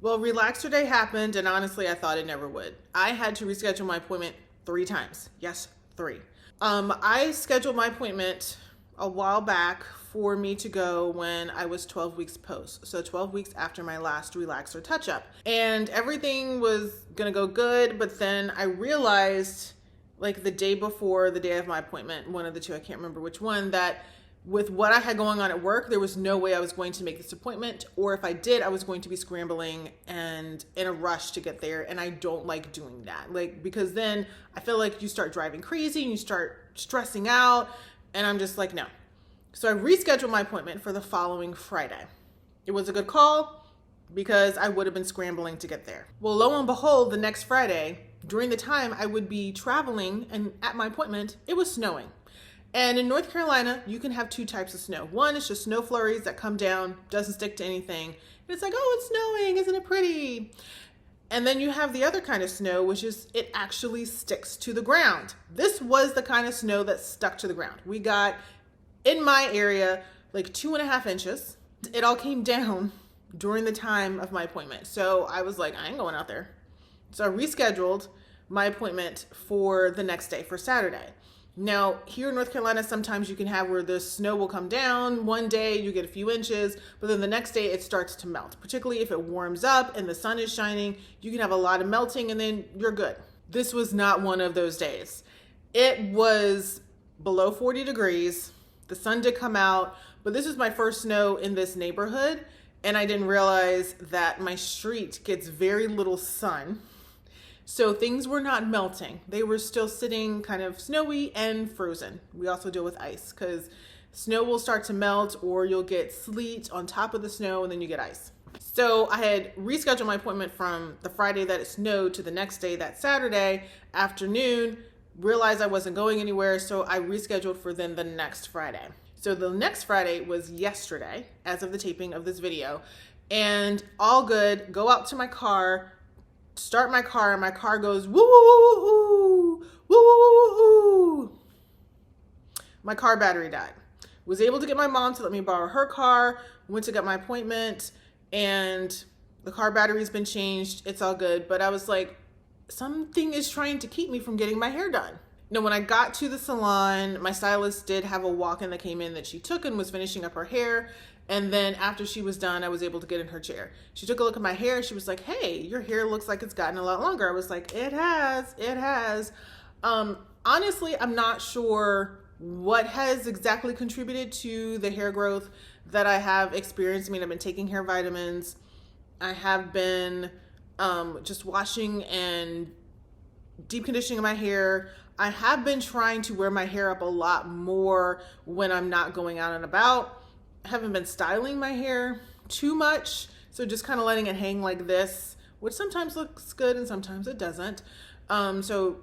Well, Relaxer Day happened, and honestly, I thought it never would. I had to reschedule my appointment 3 times. Yes, 3. I scheduled my appointment a while back for me to go when I was 12 weeks post. So 12 weeks after my last relaxer touch-up. And everything was gonna go good, but then I realized like the day before the day of my appointment, one of the two, I can't remember which one, that with what I had going on at work, there was no way I was going to make this appointment, or if I did, I was going to be scrambling and in a rush to get there, and I don't like doing that. Like, because then I feel like you start driving crazy and you start stressing out, and I'm just like, no. So I rescheduled my appointment for the following Friday. It was a good call because I would have been scrambling to get there. Well, lo and behold, the next Friday, during the time I would be traveling and at my appointment, it was snowing. And in North Carolina, you can have 2 types of snow. One is just snow flurries that come down, doesn't stick to anything. And it's like, oh, it's snowing, isn't it pretty? And then you have the other kind of snow, which is it actually sticks to the ground. This was the kind of snow that stuck to the ground. We got, in my area, like 2.5 inches. It all came down during the time of my appointment. So I was like, I ain't going out there. So I rescheduled my appointment for the next day, for Saturday. Now, here in North Carolina, sometimes you can have where the snow will come down. One day you get a few inches, but then the next day it starts to melt. Particularly if it warms up and the sun is shining, you can have a lot of melting and then you're good. This was not one of those days. It was below 40 degrees. The sun did come out, but this is my first snow in this neighborhood, and I didn't realize that my street gets very little sun. So things were not melting. They were still sitting kind of snowy and frozen. We also deal with ice because snow will start to melt, or you'll get sleet on top of the snow and then you get ice. So I had rescheduled my appointment from the Friday that it snowed to the next day, that Saturday afternoon, realized I wasn't going anywhere. So I rescheduled for then the next Friday. So the next Friday was yesterday, as of the taping of this video, and all good. Go out to my car, start my car, and my car goes woo woo woo woo woo woo woo woo. My car battery died. Was able to get my mom to let me borrow her car. Went to get my appointment, and the car battery's been changed. It's all good, but I was like, something is trying to keep me from getting my hair done. Now, when I got to the salon, my stylist did have a walk-in that came in that she took and was finishing up her hair. And then after she was done, I was able to get in her chair. She took a look at my hair. She was like, hey, your hair looks like it's gotten a lot longer. I was like, it has. Honestly, I'm not sure what has exactly contributed to the hair growth that I have experienced. I mean, I've been taking hair vitamins. I have been just washing and deep conditioning my hair. I have been trying to wear my hair up a lot more when I'm not going out and about. I haven't been styling my hair too much, so just kind of letting it hang like this, which sometimes looks good and sometimes it doesn't. So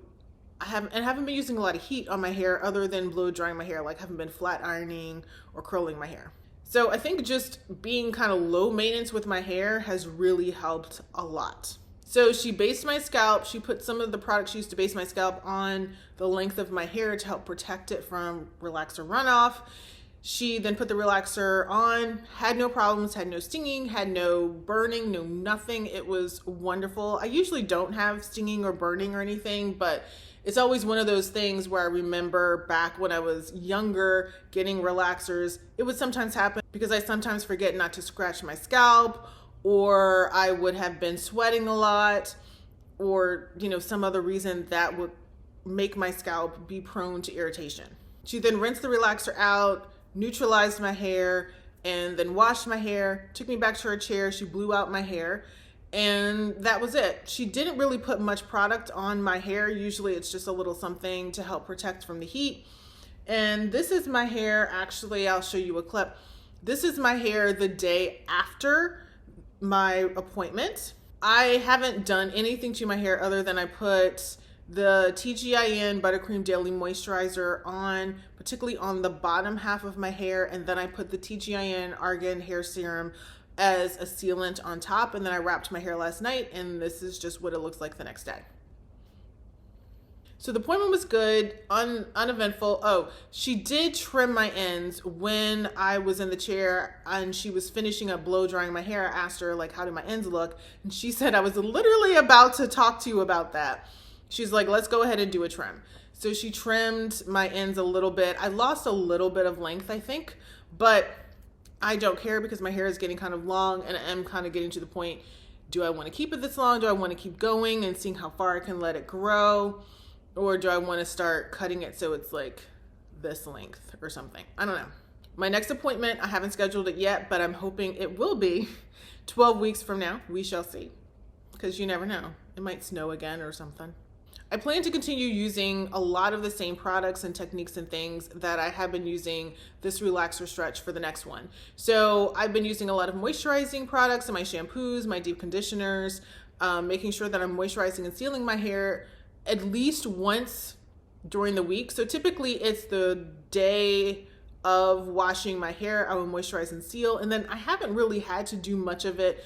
I haven't been using a lot of heat on my hair other than blow drying my hair. Like, I haven't been flat ironing or curling my hair. So I think just being kind of low maintenance with my hair has really helped a lot. So she based my scalp. She put some of the products she used to base my scalp on the length of my hair to help protect it from relaxer runoff. She then put the relaxer on, had no problems, had no stinging, had no burning, no nothing. It was wonderful. I usually don't have stinging or burning or anything, but it's always one of those things where I remember back when I was younger getting relaxers. It would sometimes happen because I sometimes forget not to scratch my scalp, or I would have been sweating a lot, or some other reason that would make my scalp be prone to irritation. She then rinsed the relaxer out, neutralized my hair, and then washed my hair, took me back to her chair. She blew out my hair, and that was it. She didn't really put much product on my hair. Usually it's just a little something to help protect from the heat. And this is my hair. Actually, I'll show you a clip. This is my hair the day after my appointment. I haven't done anything to my hair other than I put the TGIN Buttercream Daily Moisturizer on, particularly on the bottom half of my hair, and then I put the TGIN Argan Hair Serum as a sealant on top, and then I wrapped my hair last night, and this is just what it looks like the next day. So the appointment was good, uneventful. Oh, she did trim my ends when I was in the chair and she was finishing up blow drying my hair. I asked her, like, how do my ends look? And she said, I was literally about to talk to you about that. She's like, let's go ahead and do a trim. So she trimmed my ends a little bit. I lost a little bit of length, I think, but I don't care because my hair is getting kind of long and I'm kind of getting to the point, do I want to keep it this long? Do I want to keep going and seeing how far I can let it grow? Or do I want to start cutting it so it's like this length or something? I don't know. My next appointment, I haven't scheduled it yet, but I'm hoping it will be 12 weeks from now. We shall see. Because you never know. It might snow again or something. I plan to continue using a lot of the same products and techniques and things that I have been using this relaxer stretch for the next one. So I've been using a lot of moisturizing products in my shampoos, my deep conditioners, making sure that I'm moisturizing and sealing my hair at least once during the week. So typically it's the day of washing my hair, I will moisturize and seal. And then I haven't really had to do much of it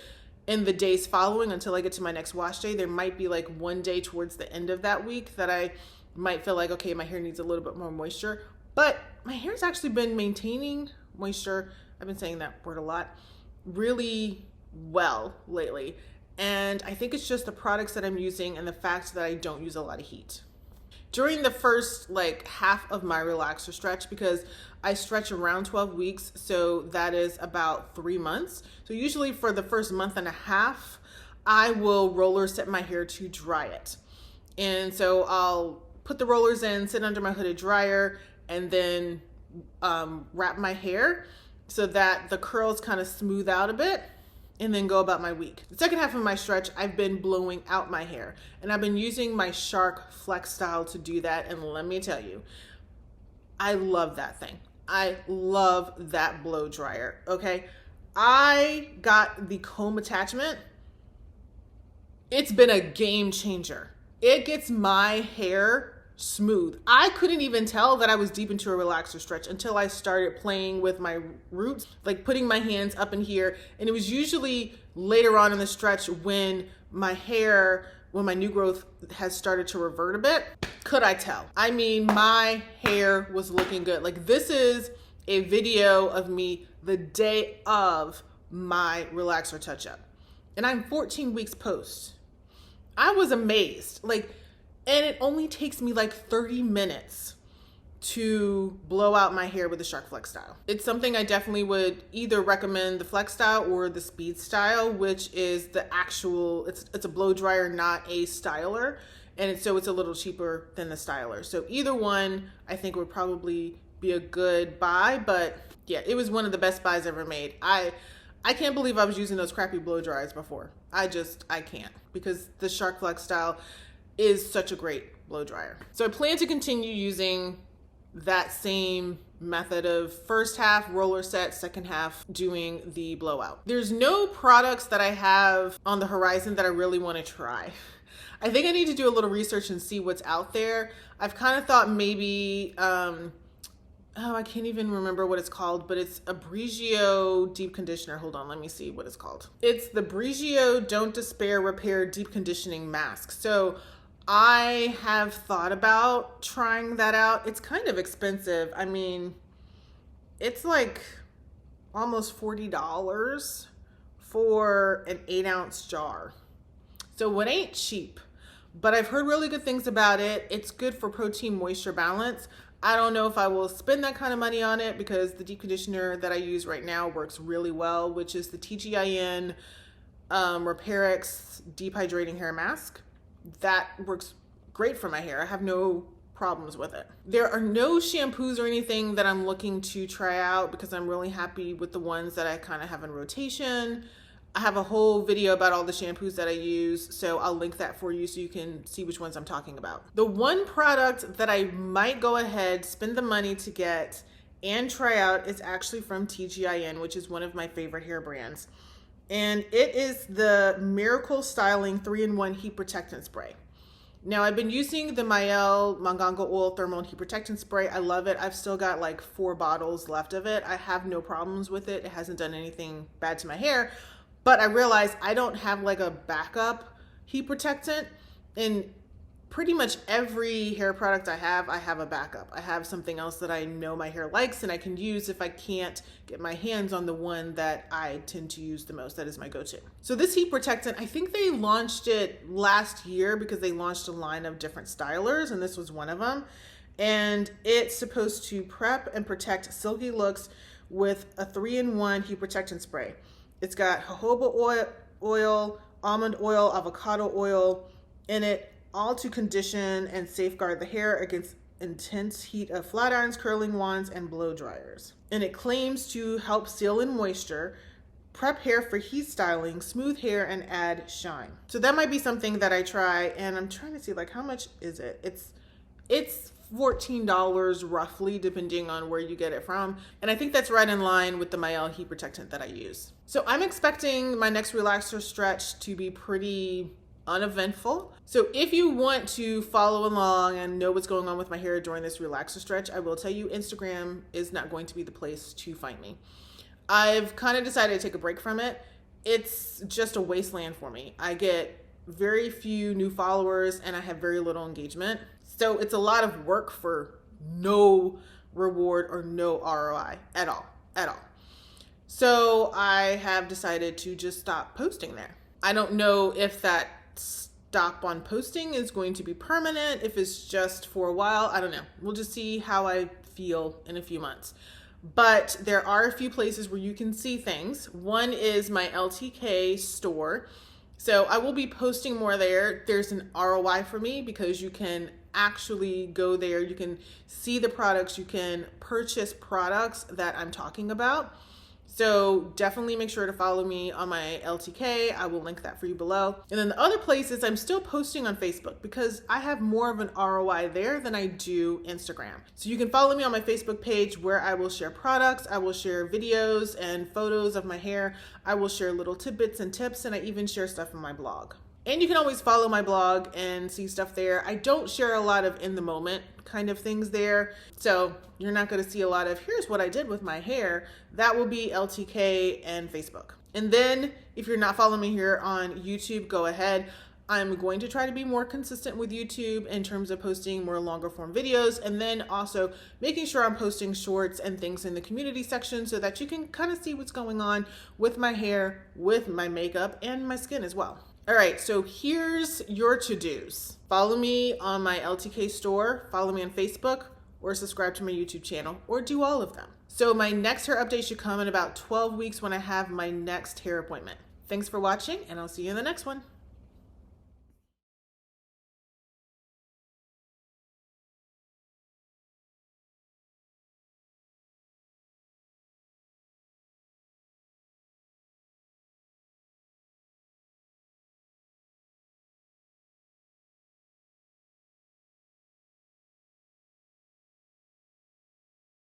in the days following until I get to my next wash day. There might be like one day towards the end of that week that I might feel like, okay, my hair needs a little bit more moisture, but my hair's actually been maintaining moisture. I've been saying that word a lot, really well lately. And I think it's just the products that I'm using and the fact that I don't use a lot of heat. During the first like half of my relaxer stretch, because I stretch around 12 weeks, so that is about 3 months. So usually for the first month and a half, I will roller set my hair to dry it. And so I'll put the rollers in, sit under my hooded dryer, and then wrap my hair so that the curls kind of smooth out a bit, and then go about my week. The second half of my stretch, I've been blowing out my hair, and I've been using my Shark Flex Style to do that. And let me tell you, I love that thing. I love that blow dryer, okay? I got the comb attachment. It's been a game changer. It gets my hair smooth. I couldn't even tell that I was deep into a relaxer stretch until I started playing with my roots, like putting my hands up in here. And it was usually later on in the stretch when my hair, when my new growth has started to revert a bit, could I tell? I mean, my hair was looking good. Like, this is a video of me the day of my relaxer touch-up. And I'm 14 weeks post. I was amazed. Like, and it only takes me like 30 minutes to blow out my hair with the Shark Flex Style. It's something I definitely would either recommend, the Flex Style or the Speed Style, which is the actual, it's a blow dryer, not a styler. And so it's a little cheaper than the styler. So either one I think would probably be a good buy, but yeah, it was one of the best buys ever made. I can't believe I was using those crappy blow dryers before. I can't, because the Shark Flex Style is such a great blow dryer. So I plan to continue using that same method of first half roller set, second half doing the blowout. There's no products that I have on the horizon that I really want to try. I think I need to do a little research and see what's out there. I've kind of thought maybe, I can't even remember what it's called, but it's a Brigio deep conditioner. Hold on, let me see what it's called. It's the Brigio Don't Despair Repair Deep Conditioning Mask. So I have thought about trying that out. It's kind of expensive. I mean, it's like almost $40 for an 8-ounce jar. So it ain't cheap, but I've heard really good things about it. It's good for protein moisture balance. I don't know if I will spend that kind of money on it because the deep conditioner that I use right now works really well, which is the TGIN RepairX Deep Hydrating Hair Mask. That works great for my hair. I have no problems with it. There are no shampoos or anything that I'm looking to try out because I'm really happy with the ones that I kind of have in rotation. I have a whole video about all the shampoos that I use, so I'll link that for you so you can see which ones I'm talking about. The one product that I might go ahead, spend the money to get and try out is actually from TGIN, which is one of my favorite hair brands. And it is the Miracle Styling 3-in-1 Heat Protectant Spray. Now, I've been using the Mael Mangongo Oil Thermal and Heat Protectant Spray. I love it. I've still got like 4 bottles left of it. I have no problems with it. It hasn't done anything bad to my hair. But I realized I don't have like a backup heat protectant. And pretty much every hair product I have a backup. I have something else that I know my hair likes and I can use if I can't get my hands on the one that I tend to use the most. That is my go-to. So this heat protectant, I think they launched it last year because they launched a line of different stylers and this was one of them. And it's supposed to prep and protect silky looks with a 3-in-1 heat protectant spray. It's got jojoba oil, almond oil, avocado oil in it, all to condition and safeguard the hair against intense heat of flat irons, curling wands, and blow dryers. And it claims to help seal in moisture, prep hair for heat styling, smooth hair, and add shine. So that might be something that I try, and I'm trying to see like how much is it? It's $14 roughly, depending on where you get it from. And I think that's right in line with the Mael heat protectant that I use. So I'm expecting my next relaxer stretch to be pretty uneventful. So if you want to follow along and know what's going on with my hair during this relaxer stretch, I will tell you Instagram is not going to be the place to find me. I've kind of decided to take a break from it. It's just a wasteland for me. I get very few new followers and I have very little engagement. So it's a lot of work for no reward or no ROI at all. So I have decided to just stop posting there. I don't know if that stop on posting is going to be permanent, if it's just for a while, I don't know. We'll just see how I feel in a few months. But there are a few places where you can see things. One is my LTK store. So I will be posting more there. There's an ROI for me because you can actually go there. You can see the products. You can purchase products that I'm talking about. So definitely make sure to follow me on my LTK. I will link that for you below. And then the other places I'm still posting on Facebook because I have more of an ROI there than I do Instagram. So you can follow me on my Facebook page where I will share products. I will share videos and photos of my hair. I will share little tidbits and tips, and I even share stuff on my blog. And you can always follow my blog and see stuff there. I don't share a lot of in the moment kind of things there. So you're not going to see a lot of here's what I did with my hair. That will be LTK and Facebook. And then if you're not following me here on YouTube, go ahead. I'm going to try to be more consistent with YouTube in terms of posting more longer form videos, and then also making sure I'm posting shorts and things in the community section so that you can kind of see what's going on with my hair, with my makeup, and my skin as well. All right, so here's your to-dos. Follow me on my LTK store, follow me on Facebook, or subscribe to my YouTube channel, or do all of them. So my next hair update should come in about 12 weeks when I have my next hair appointment. Thanks for watching, and I'll see you in the next one.